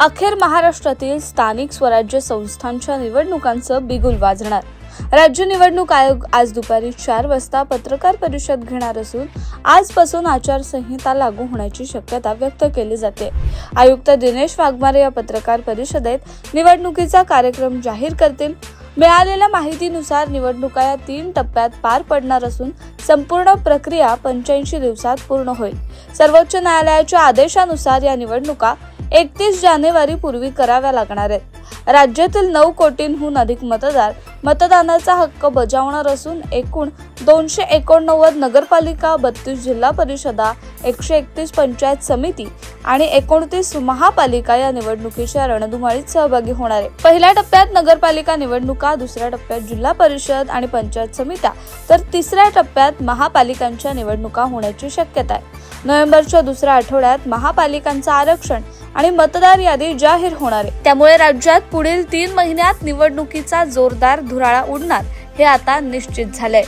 अखेर महाराष्ट्रातील स्थानिक स्वराज्य संस्थांच्या निवडणुकांचं बिगुल वाजणार। राज्य निवडणूक आयोग आज दुपारी 4 वाजता पत्रकार परिषद घेणार असून आजपासून आचारसंहिता लागू होण्याची शक्यता व्यक्त केली जाते। आयुक्त दिनेश वाघमारे या पत्रकार परिषदेत निवडणुकीचा कार्यक्रम जाहीर करतील। मिळालेल्या माहितीनुसार निवडणुका या 3 टप्प्यात पार पडणार असून संपूर्ण प्रक्रिया 85 दिवसात पूर्ण होईल। सर्वोच्च न्यायालयाच्या आदेशानुसार या निवडणुका 31 जानेवारी पूर्वी कराव्या लागणार आहेत। राज्यातील 9 कोटींहून अधिक मतदार मतदानाचा हक्क बजावणार असून एकूण 289 नगरपालिका, 32 जिल्हा परिषदा, 131 पंचायत समिती आणि 29 महापालिका या निवडणुकीच्या रणधुमाळीत सहभागी होणार आहे। पहिल्या टप्प्यात नगरपालिका निवडणुका, दुसऱ्या टप्प्यात जिल्हा परिषद आणि पंचायत समित्या, तर तिसऱ्या टप्प्यात महापालिकांच्या निवडणुका होण्याची शक्यता आहे। नोव्हेंबरच्या दुसऱ्या आठवड्यात महापालिकांचं आरक्षण आणि मतदार यादी जाहीर होणार आहे। त्यामुळे राज्यात पुढील 3 महिन्यात निवडणुकीचा जोरदार धुराळा उडणार हे आता निश्चित झालंय।